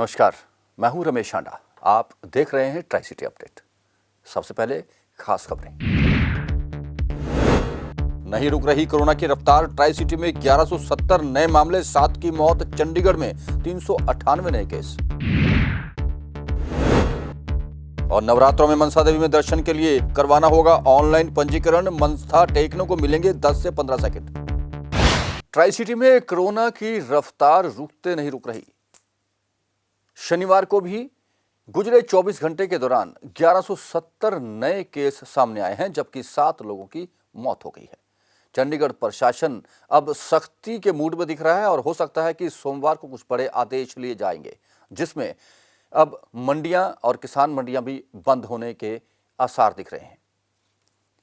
नमस्कार, मैं हूं रमेश आंडा। आप देख रहे हैं ट्राई सिटी अपडेट। सबसे पहले खास खबरें। नहीं रुक रही कोरोना की रफ्तार। ट्राई सिटी में 1170 नए मामले, 7 की मौत। चंडीगढ़ में 398 नए केस। और नवरात्रों में मनसा देवी में दर्शन के लिए करवाना होगा ऑनलाइन पंजीकरण। मत्था टेकने को मिलेंगे 10 से 15 सेकंड। ट्राई सिटी में कोरोना की रफ्तार रुक रही। शनिवार को भी गुजरे 24 घंटे के दौरान 1170 नए केस सामने आए हैं, जबकि 7 लोगों की मौत हो गई है। चंडीगढ़ प्रशासन अब सख्ती के मूड में दिख रहा है और हो सकता है कि सोमवार को कुछ बड़े आदेश लिए जाएंगे, जिसमें अब मंडियां और किसान मंडियां भी बंद होने के आसार दिख रहे हैं।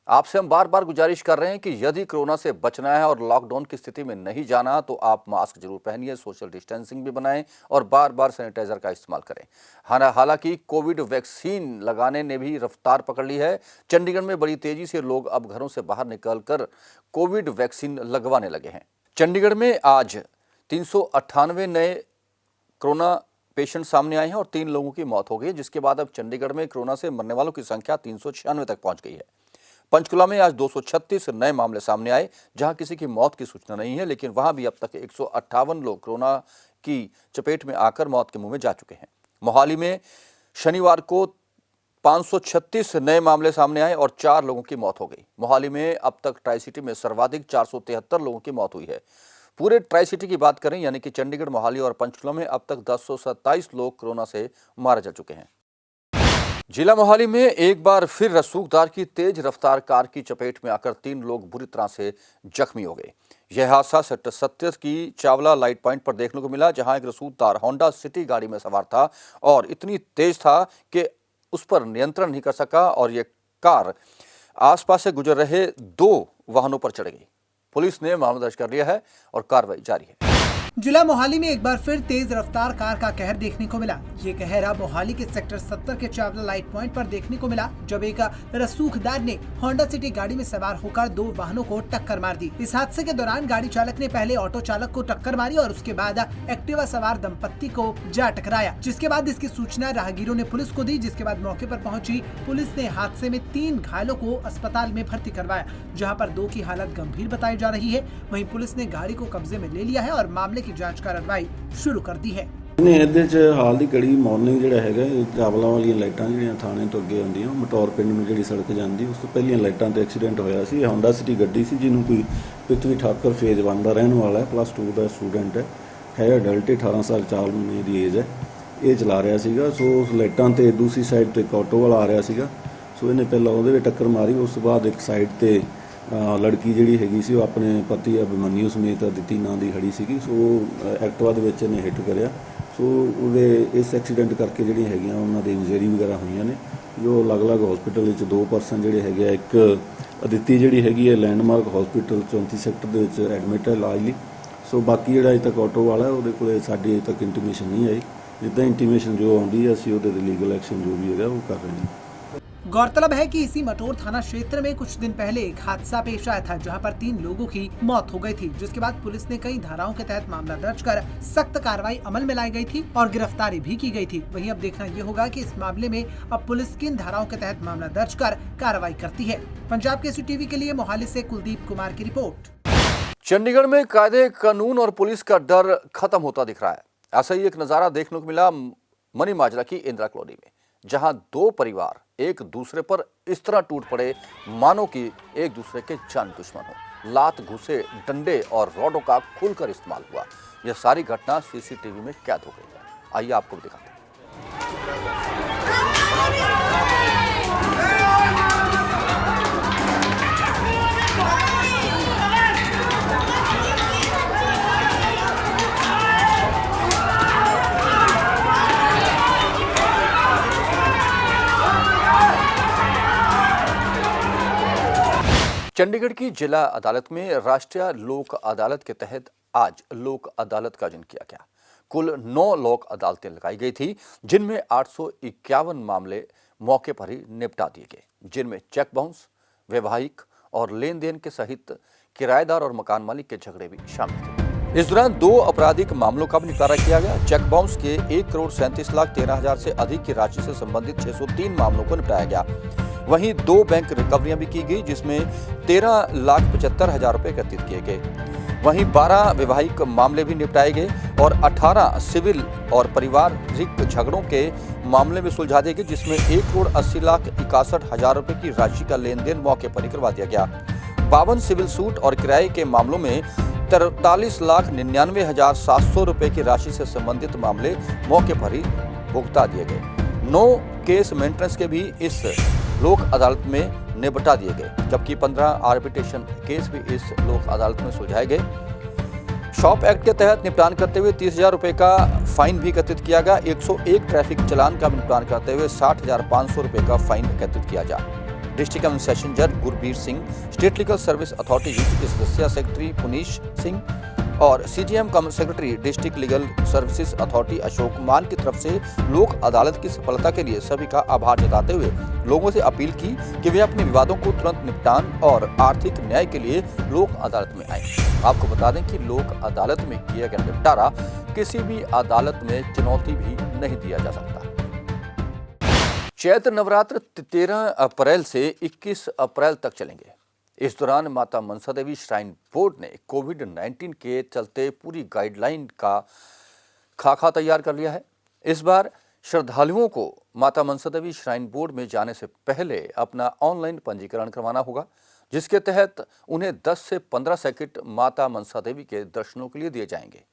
आपसे हम बार बार गुजारिश कर रहे हैं कि यदि कोरोना से बचना है और लॉकडाउन की स्थिति में नहीं जाना, तो आप मास्क जरूर पहनिए, सोशल डिस्टेंसिंग भी बनाएं और बार बार सैनिटाइजर का इस्तेमाल करें। हालांकि कोविड वैक्सीन लगाने ने भी रफ्तार पकड़ ली है। चंडीगढ़ में बड़ी तेजी से लोग अब घरों से बाहर निकलकर कोविड वैक्सीन लगवाने लगे हैं। चंडीगढ़ में आज 398 नए कोरोना पेशेंट सामने आए हैं और 3 लोगों की मौत हो गई है, जिसके बाद अब चंडीगढ़ में कोरोना से मरने वालों की संख्या 396 तक पहुंच गई है। पंचकुला में आज 236 नए मामले सामने आए, जहां किसी की मौत की सूचना नहीं है, लेकिन वहां भी अब तक 158 लोग कोरोना की चपेट में आकर मौत के मुंह में जा चुके हैं। मोहाली में शनिवार को 536 नए मामले सामने आए और 4 लोगों की मौत हो गई। मोहाली में अब तक ट्राई सिटी में सर्वाधिक 473 लोगों की मौत हुई है। पूरे ट्राई सिटी की बात करें, यानी कि चंडीगढ़, मोहाली और पंचकुला में अब तक 1027 लोग कोरोना से मारे जा चुके हैं। जिला मोहाली में एक बार फिर रसूखदार की तेज रफ्तार कार की चपेट में आकर 3 लोग बुरी तरह से जख्मी हो गए। यह हादसा सेक्टर 70 की चावला लाइट पॉइंट पर देखने को मिला, जहां एक रसूखदार होंडा सिटी गाड़ी में सवार था और इतनी तेज था कि उस पर नियंत्रण नहीं कर सका और यह कार आसपास से गुजर रहे 2 वाहनों पर चढ़ गई। पुलिस ने मामला दर्ज कर लिया है और कार्रवाई जारी है। जिला मोहाली में एक बार फिर तेज रफ्तार कार का कहर देखने को मिला। ये कहर अब मोहाली के सेक्टर 70 के चावला लाइट पॉइंट पर देखने को मिला, जब एक रसूखदार ने होंडा सिटी गाड़ी में सवार होकर 2 वाहनों को टक्कर मार दी। इस हादसे के दौरान गाड़ी चालक ने पहले ऑटो चालक को टक्कर मारी और उसके बाद एक्टिवा सवार दंपत्ति को जा टकराया, जिसके बाद इसकी सूचना राहगीरों ने पुलिस को दी। जिसके बाद मौके पर पहुंची पुलिस ने हादसे में 3 घायलों को अस्पताल में भर्ती करवाया, जहाँ पर 2 की हालत गंभीर बताई जा रही है। वहीं पुलिस ने गाड़ी को कब्जे में ले लिया है और मामले की ਜਾਂਚ कार्रवाई शुरू कर दी है। ਇਹਦੇ 'ਚ ਹਾਲ ਦੀ ਘੜੀ ਮਾਰਨਿੰਗ ਜਿਹੜਾ ਹੈਗਾ ਚਾਵਲਾਂ ਵਾਲੀਆਂ ਲਾਈਟਾਂ ਜਿਹੜੀਆਂ ਥਾਣੇ ਤੋਂ ਅੱਗੇ ਆਉਂਦੀਆਂ ਮਟੌਰ ਪਿੰਡ ਨੂੰ ਜਿਹੜੀ ਸੜਕ ਜਾਂਦੀ, ਉਸ ਤੋਂ ਪਹਿਲੀਆਂ ਲਾਈਟਾਂ ਤੇ ਐਕਸੀਡੈਂਟ ਹੋਇਆ ਸੀ। ਹੋਂਡਾ ਸਿਟੀ ਗੱਡੀ ਸੀ, ਜਿਹਨੂੰ ਕੋਈ ਪ੍ਰਿਥਵੀ ਠਾਕਰ ਫੇਜ਼ 1 ਦਾ ਰਹਿਣ ਵਾਲਾ ਹੈ, +2 ਦਾ ਸਟੂਡੈਂਟ ਹੈ ਅਡਲਟ, 18 ਸਾਲ 4 ਮਹੀਨੇ ਦੀ ਏਜ ਹੈ। ਇਹ ਚਲਾ ਰਿਹਾ ਸੀਗਾ। ਸੋ ਉਸ ਲਾਈਟਾਂ ਤੇ ਦੂਸਰੀ ਸਾਈਡ ਤੇ ਇੱਕ ਆਟੋ ਵਾਲਾ ਆ ਰਿਹਾ ਸੀਗਾ। ਸੋ ਇਹਨੇ ਪਹਿਲਾਂ ਉਹਦੇ ਵਿੱਚ ਟੱਕਰ ਮਾਰੀ, ਉਸ ਤੋਂ ਬਾਅਦ ਇੱਕ ਸਾਈਡ ਤੇ ਲੜਕੀ ਜਿਹੜੀ ਹੈਗੀ ਸੀ ਉਹ ਆਪਣੇ ਪਤੀ ਅਭਿਮਨਿਊ ਸਮੇਤ ਦਿੱਤੀ ਨਾਂ ਦੀ ਖੜੀ ਸੀਗੀ। ਸੋ ਐਕਟਿਵਾ ਦੇ ਵਿੱਚ ਇਹਨੇ ਹਿੱਟ ਕਰਿਆ। ਸੋ ਉਹਦੇ ਇਸ ਐਕਸੀਡੈਂਟ ਕਰਕੇ ਜਿਹੜੀਆਂ ਹੈਗੀਆਂ ਉਹਨਾਂ ਦੇ ਇੰਜਰੀ ਵਗੈਰਾ ਹੋਈਆਂ ਨੇ, ਜੋ ਅਲੱਗ-ਅਲੱਗ ਹਸਪੀਟਲ ਵਿੱਚ 2 ਪਰਸਨ ਜਿਹੜੇ ਹੈਗੇ ਆ। ਇੱਕ ਅਦਿੱਤੀ ਜਿਹੜੀ ਹੈਗੀ ਹੈ ਲੈਂਡਮਾਰਕ ਹਸਪੀਟਲ 34 ਸੈਕਟਰ ਦੇ ਵਿੱਚ ਐਡਮਿਟ ਹੈ ਇਲਾਜ ਲਈ। ਸੋ ਬਾਕੀ ਜਿਹੜਾ ਅਜੇ ਤੱਕ ਆਟੋ ਵਾਲਾ ਉਹਦੇ ਕੋਲੇ ਸਾਡੀ ਅਜੇ ਤੱਕ ਇੰਟੀਮੇਸ਼ਨ ਨਹੀਂ ਆਈ। ਜਿੱਦਾਂ ਇੰਟੀਮੇਸ਼ਨ ਜੋ ਆਉਂਦੀ ਹੈ ਅਸੀਂ ਉਹਦੇ ਤੇ ਲੀਗਲ ਐਕਸ਼ਨ जो भी है वो कर रहे हैं। गौरतलब है कि इसी मटोर थाना क्षेत्र में कुछ दिन पहले एक हादसा पेश आया था, जहां पर 3 लोगों की मौत हो गई थी, जिसके बाद पुलिस ने कई धाराओं के तहत मामला दर्ज कर सख्त कार्रवाई अमल में लाई गई थी और गिरफ्तारी भी की गई थी। वहीं अब देखना ये होगा कि इस मामले में अब पुलिस किन धाराओं के तहत मामला दर्ज कर कार्रवाई करती है। पंजाब केसरी टीवी के लिए मोहाली से कुलदीप कुमार की रिपोर्ट। चंडीगढ़ में कायदे कानून और पुलिस का डर खत्म होता दिख रहा है। ऐसा ही एक नजारा देखने को मिला मनी माजरा की इंदिरा कॉलोनी में, जहां 2 परिवार एक दूसरे पर इस तरह टूट पड़े मानो कि एक दूसरे के जान दुश्मन हो। लात, घुसे, डंडे और रॉडों का खुलकर इस्तेमाल हुआ। यह सारी घटना सीसीटीवी में कैद हो गई है। आइए आपको दिखाते हैं। चंडीगढ़ की जिला अदालत में राष्ट्रीय लोक अदालत के तहत आज लोक अदालत का आयोजन किया गया। कुल 9 लोक अदालतें लगाई गई थी, जिनमें 851 मामले मौके पर ही निपटा दिए गए, जिनमें चेक बाउंस, वैवाहिक और लेन देन के सहित किराएदार और मकान मालिक के झगड़े भी शामिल थे। इस दौरान 2 आपराधिक मामलों का भी निपटारा किया गया। चेक बाउंस के 1,37,13,000 से अधिक की राशि से संबंधित 603 मामलों को निपटाया गया। वहीं 2 बैंक रिकवरियां भी की गई, जिसमें 13,75,000 रुपए एकत्रित किए गए। वहीं 12 वैवाहिक मामले भी निपटाए गए और 18 सिविल और पारिवारिक झगड़ों के मामले में सुलझा दिए गए, जिसमें 1,80,61,000 रुपए की राशि का लेन देन मौके पर ही करवा दिया गया। 52 सिविल सूट और किराए के मामलों में 43,99,700 रुपए की राशि से संबंधित मामले मौके पर ही भुगता दिए गए। 9 केस मेंटेनेंस के भी इस लोक अदालत में निपटा दिए गए, जबकि 15 आर्बिट्रेशन केस भी इस लोक अदालत में सुलझाए गए। शॉप एक्ट के तहत निपटान करते हुए 30,000 रुपए का फाइन भी एकत्रित किया गया। 101 ट्रैफिक चालान का भी निपटान करते हुए 60,500 रुपए का फाइन एकत्रित किया जा। डिस्ट्रिक्ट एवं सेशन जज Gurbir Singh, state legal service authority UT के सदस्य सेक्रेटरी पुनीश सिंह और CGM cum secretary district legal services authority Ashok Maan की तरफ से लोक अदालत की सफलता के लिए सभी का आभार जताते हुए लोगों से अपील की कि वे अपने विवादों को तुरंत निपटान और आर्थिक न्याय के लिए लोक अदालत में आए। आपको बता दें कि लोक अदालत में किया गया निपटारा किसी भी अदालत में चुनौती भी नहीं दिया जा सकता। चैत्र नवरात्र 13 अप्रैल से 21 अप्रैल तक चलेंगे। इस दौरान माता मनसा देवी श्राइन बोर्ड ने कोविड-19 के चलते पूरी गाइडलाइन का खाका तैयार कर लिया है। इस बार श्रद्धालुओं को माता मनसा देवी श्राइन बोर्ड में जाने से पहले अपना ऑनलाइन पंजीकरण करवाना होगा, जिसके तहत उन्हें 10 से 15 सेकंड माता मनसा देवी के दर्शनों के लिए दिए जाएंगे।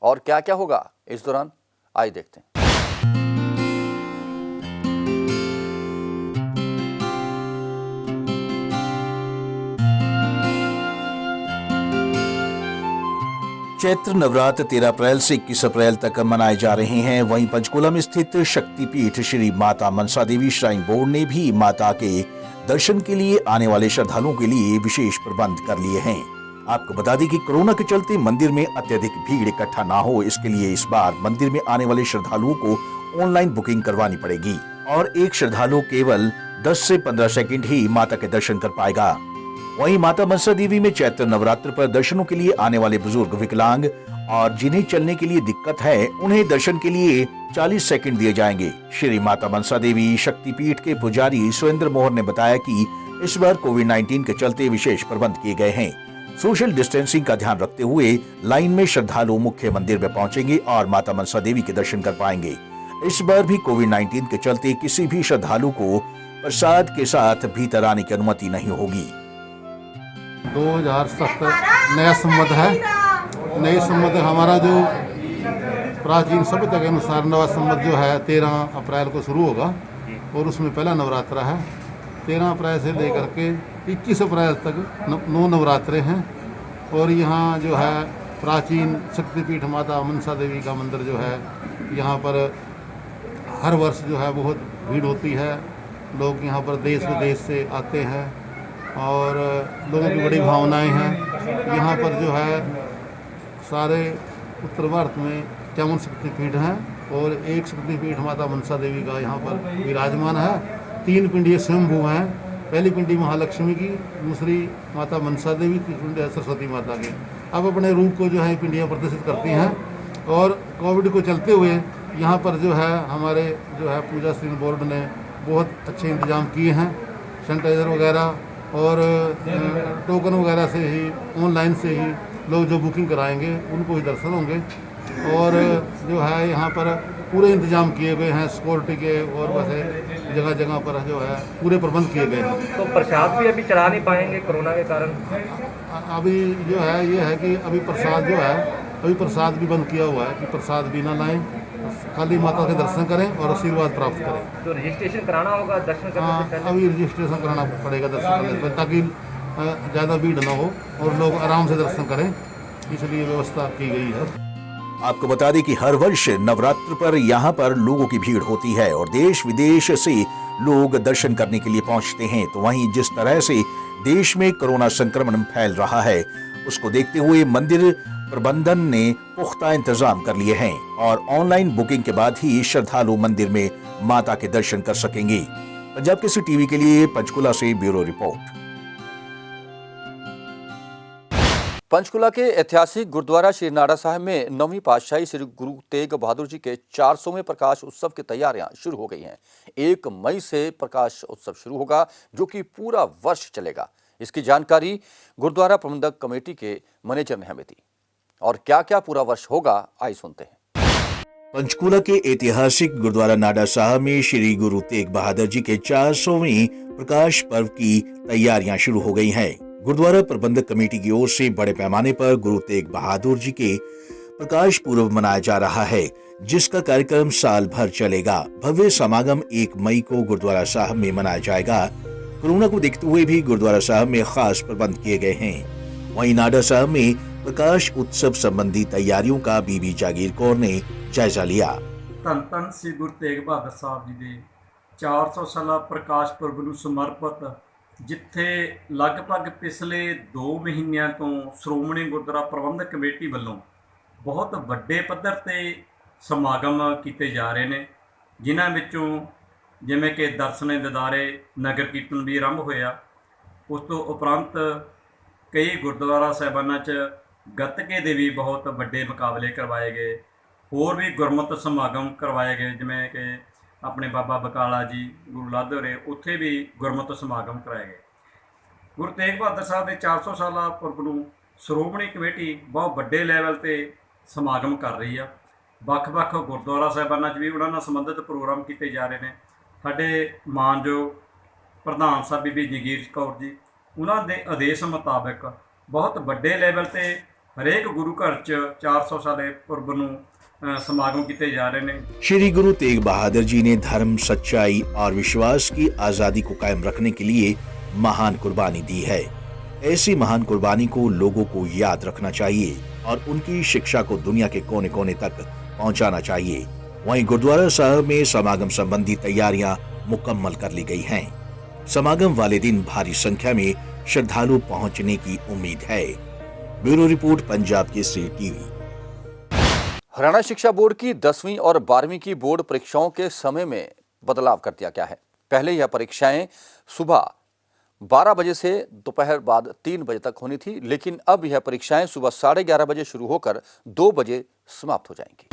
और क्या क्या होगा इस दौरान, आइए देखते हैं। चैत्र नवरात्र 13 अप्रैल से 21 अप्रैल तक मनाए जा रहे हैं। वहीं पंचकुला में स्थित शक्तिपीठ श्री माता मनसा देवी श्राइन बोर्ड ने भी माता के दर्शन के लिए आने वाले श्रद्धालुओं के लिए विशेष प्रबंध कर लिए हैं। आपको बता दें कि कोरोना के चलते मंदिर में अत्यधिक भीड़ इकट्ठा ना हो, इसके लिए इस बार मंदिर में आने वाले श्रद्धालुओं को ऑनलाइन बुकिंग करवानी पड़ेगी और एक श्रद्धालु केवल 10 से 15 सेकंड ही माता के दर्शन कर पाएगा। वहीं माता मनसा देवी में चैत्र नवरात्र पर दर्शनों के लिए आने वाले बुजुर्ग, विकलांग और जिन्हें चलने के लिए दिक्कत है, उन्हें दर्शन के लिए 40 सेकंड दिए जाएंगे। श्री माता मनसा देवी शक्तिपीठ के पुजारी सुरेंद्र मोहन ने बताया कि इस बार कोविड-19 के चलते विशेष प्रबंध किए गए हैं। सोशल डिस्टेंसिंग का ध्यान रखते हुए लाइन में श्रद्धालु मुख्य मंदिर में पहुंचेंगे और माता मनसा देवी के दर्शन कर पाएंगे। इस बार भी कोविड-19 के चलते किसी भी श्रद्धालु को प्रसाद के साथ भीतर आने की अनुमति नहीं होगी। 2070 नया संवत है। नए संवत हमारा जो प्राचीन सभ्यता के अनुसार नवा संवत जो है 13 अप्रैल को शुरू होगा और उसमें पहला नवरात्रा है। 13 अप्रैल से लेकर के 21 अप्रैल तक 9 नवरात्रे हैं और यहाँ जो है प्राचीन शक्तिपीठ माता मनसा देवी का मंदिर जो है, यहाँ पर हर वर्ष जो है बहुत भीड़ होती है। लोग यहाँ पर देश विदेश से आते हैं और लोगों की बड़ी भावनाएं हैं। यहाँ पर जो है सारे उत्तर भारत में 54 शक्तिपीठ हैं और एक शक्तिपीठ माता मनसा देवी का यहाँ पर विराजमान है। 3 पिंडियाँ स्वयंभू हैं। पहली पिंडी महालक्ष्मी की, दूसरी माता मनसा देवी, तीसरी पिंडी सरस्वती माता की। अब अपने रूप को जो है पिंडियाँ प्रदर्शित करती हैं और कोविड को चलते हुए यहाँ पर जो है हमारे जो है पूजा श्री बोर्ड ने बहुत अच्छे इंतजाम किए हैं। सैनिटाइज़र वगैरह और टोकन वगैरह से ही, ऑनलाइन से ही लोग जो बुकिंग कराएंगे उनको ही दर्शन होंगे और जो है यहाँ पर पूरे इंतजाम किए गए हैं सिक्योरिटी के और वैसे जगह जगह पर जो है पूरे प्रबंध किए गए हैं। तो प्रसाद भी अभी चढ़ा नहीं पाएंगे कोरोना के कारण? अभी जो है ये है कि अभी प्रसाद जो है अभी प्रसाद भी बंद किया हुआ है कि प्रसाद भी ना लाएं, खाली माता के दर्शन करें और आशीर्वाद प्राप्त करें। तो रजिस्ट्रेशन कराना होगा दर्शन करने से पहले? अभी रजिस्ट्रेशन कराना पड़ेगा दर्शन करने से पहले, ताकि ज़्यादा भीड़ ना हो और लोग आराम से दर्शन करें, इसलिए व्यवस्था की गई है। आपको बता दें कि हर वर्ष नवरात्र पर यहाँ पर लोगों की भीड़ होती है और देश विदेश से लोग दर्शन करने के लिए पहुँचते हैं। तो वहीं जिस तरह से देश में कोरोना संक्रमण फैल रहा है, उसको देखते हुए मंदिर प्रबंधन ने पुख्ता इंतजाम कर लिए हैं और ऑनलाइन बुकिंग के बाद ही श्रद्धालु मंदिर में माता के दर्शन कर सकेंगे। पंजाब केसरी टीवी के लिए पंचकुला से ब्यूरो रिपोर्ट। पंचकुला के ऐतिहासिक गुरुद्वारा श्री नाडा साहिब में 9वीं पातशाही श्री गुरु तेग बहादुर जी के 400वें प्रकाश उत्सव की तैयारियां शुरू हो गई हैं। 1 मई से प्रकाश उत्सव शुरू होगा, जो कि पूरा वर्ष चलेगा। इसकी जानकारी गुरुद्वारा प्रबंधक कमेटी के मैनेजर ने हमें दी। और क्या क्या पूरा वर्ष होगा, आइए सुनते हैं। पंचकुला के ऐतिहासिक गुरुद्वारा नाडा साहब में श्री गुरु तेग बहादुर जी के 400वें प्रकाश पर्व की तैयारियां शुरू हो गई हैं। गुरुद्वारा प्रबंधक कमेटी की ओर से बड़े पैमाने पर गुरु तेग बहादुर जी के प्रकाश पूर्व मनाया जा रहा है, जिसका कार्यक्रम साल भर चलेगा। भव्य समागम 1 मई को गुरुद्वारा साहब में मनाया जाएगा। कोरोना को देखते हुए भी गुरुद्वारा साहब में खास प्रबंध किए गए हैं। वहीं नाडा साहब में प्रकाश उत्सव संबंधी तैयारियों का बीबी जागीर कौर ने जायजा लिया। ਧੰਨ ਧੰਨ ਸ੍ਰੀ ਗੁਰੂ ਤੇਗ ਬਹਾਦਰ ਸਾਹਿਬ ਜੀ ਦੇ 400 ਸਾਲਾ ਪ੍ਰਕਾਸ਼ ਪੁਰਬ ਨੂੰ ਸਮਰਪਿਤ, ਜਿੱਥੇ ਲਗਭਗ ਪਿਛਲੇ 2 ਮਹੀਨਿਆਂ ਤੋਂ ਸ਼੍ਰੋਮਣੀ ਗੁਰਦੁਆਰਾ ਪ੍ਰਬੰਧਕ ਕਮੇਟੀ ਵੱਲੋਂ ਬਹੁਤ ਵੱਡੇ ਪੱਧਰ ਤੇ ਸਮਾਗਮ ਕੀਤੇ ਜਾ ਰਹੇ ਨੇ, ਜਿਨ੍ਹਾਂ ਵਿੱਚੋਂ ਜਿਵੇਂ ਕਿ ਦਰਸ਼ਨੇ ਦਿਦਾਰੇ ਨਗਰ ਕੀਰਤਨ ਵੀ ਆਰੰਭ ਹੋਇਆ। ਉਸ ਤੋਂ ਉਪਰੰਤ ਕਈ ਗੁਰਦੁਆਰਾ ਸਾਹਿਬਾਨਾਂ 'ਚ ਗੱਤਕੇ ਦੇ ਵੀ ਬਹੁਤ ਵੱਡੇ ਮੁਕਾਬਲੇ ਕਰਵਾਏ ਗਏ। ਹੋਰ ਵੀ ਗੁਰਮਤਿ ਸਮਾਗਮ ਕਰਵਾਏ ਗਏ, ਜਿਵੇਂ ਕਿ ਆਪਣੇ ਬਾਬਾ ਬਕਾਲਾ ਜੀ ਗੁਰੂ ਲਾਧੋਰੇ, ਉੱਥੇ ਵੀ ਗੁਰਮਤਿ ਸਮਾਗਮ ਕਰਾਏ ਗਏ। ਗੁਰੂ ਤੇਗ ਬਹਾਦਰ ਸਾਹਿਬ ਦੇ 400 ਸਾਲਾ ਪੁਰਬ ਨੂੰ ਸ਼੍ਰੋਮਣੀ ਕਮੇਟੀ ਬਹੁਤ ਵੱਡੇ ਲੈਵਲ ਤੇ ਸਮਾਗਮ ਕਰ ਰਹੀ ਆ। ਵੱਖ-ਵੱਖ ਗੁਰਦੁਆਰਾ ਸਾਹਿਬਾਨਾਂ 'ਚ ਵੀ ਉਹਨਾਂ ਨਾਲ ਸੰਬੰਧਿਤ ਪ੍ਰੋਗਰਾਮ ਕੀਤੇ ਜਾ ਰਹੇ ਨੇ। ਸਾਡੇ ਮਾਨਯੋਗ ਪ੍ਰਧਾਨ ਸਾਹਿਬ ਬੀਬੀ ਜਗੀਰ ਕੌਰ ਜੀ, ਉਹਨਾਂ ਦੇ ਆਦੇਸ਼ ਮੁਤਾਬਕ ਬਹੁਤ ਵੱਡੇ ਲੈਵਲ ਤੇ ਹਰੇਕ ਗੁਰੂ ਘਰ 'ਚ 400 ਸਾਲੇ ਪੁਰਬ ਨੂੰ समागम किए जा रहे हैं। श्री गुरु तेग बहादुर जी ने धर्म, सच्चाई और विश्वास की आजादी को कायम रखने के लिए महान कुर्बानी दी है। ऐसी महान कुर्बानी को लोगों को याद रखना चाहिए और उनकी शिक्षा को दुनिया के कोने कोने तक पहुंचाना चाहिए। वहीं गुरुद्वारा साहब में समागम संबंधी तैयारियां मुकम्मल कर ली गई हैं। समागम वाले दिन भारी संख्या में श्रद्धालु पहुंचने की उम्मीद है। Bureau report, Punjab Kesari TV. Haryana शिक्षा बोर्ड की 10वीं और 12वीं की बोर्ड परीक्षाओं के समय में बदलाव कर दिया गया है। पहले यह परीक्षाएं सुबह 12 बजे से दोपहर बाद 3 बजे तक होनी थी, लेकिन अब यह परीक्षाएं सुबह 11:30 बजे शुरू होकर 2 बजे समाप्त हो जाएंगी।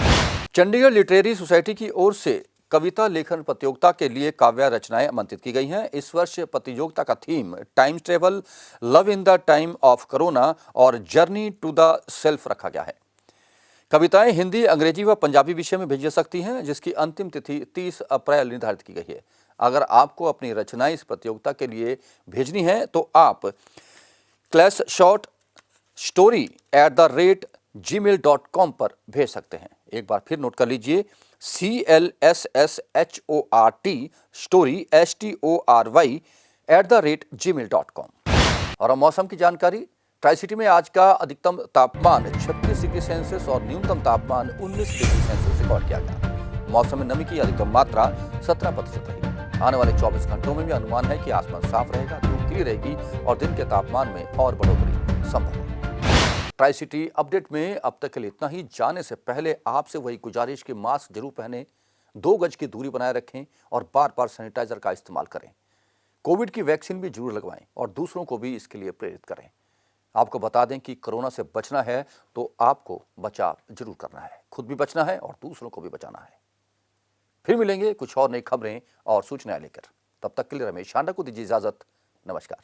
चंडीगढ़ लिटरेरी सोसाइटी की ओर से कविता लेखन प्रतियोगिता के लिए काव्य रचनाएं आमंत्रित की गई हैं। इस वर्ष प्रतियोगिता का theme time travel, love in the time of corona और जर्नी टू द सेल्फ रखा गया है। कविताएं हिंदी, अंग्रेजी व पंजाबी विषय में भेजी जा सकती हैं, जिसकी अंतिम तिथि 30 अप्रैल निर्धारित की गई है। अगर आपको अपनी रचनाएं इस प्रतियोगिता के लिए भेजनी है तो आप clashshortstory@gmail.com पर भेज सकते हैं। एक बार फिर नोट कर लीजिए, CLSSHORT story@gmail.com। और अब मौसम की जानकारी। ट्राई सिटी में आज का अधिकतम तापमान 36 डिग्री सेल्सियस और न्यूनतम तापमान 19 डिग्री सेल्सियस रिकॉर्ड किया गया। मौसम में नमी की अधिकतम मात्रा 17% रही। आने वाले 24 घंटों में भी अनुमान है कि आसमान साफ रहेगा, धूप खिली रहेगी और दिन के तापमान में और बढ़ोतरी संभव है। ट्राई सिटी अपडेट में अब तक के लिए इतना ही। जाने से पहले आपसे वही गुजारिश कि मास्क जरूर पहने, 2 गज की दूरी बनाए रखें और बार-बार सैनिटाइजर का इस्तेमाल करें। कोविड की वैक्सीन भी जरूर लगवाएं और दूसरों को भी इसके लिए प्रेरित करें। आपको बता दें कि कोरोना से बचना है तो आपको बचाव जरूर करना है। खुद भी बचना है और दूसरों को भी बचाना है। फिर मिलेंगे कुछ और नई खबरें और सूचनाएं लेकर। तब तक के लिए रमेश शांडा को दीजिए इजाजत। नमस्कार।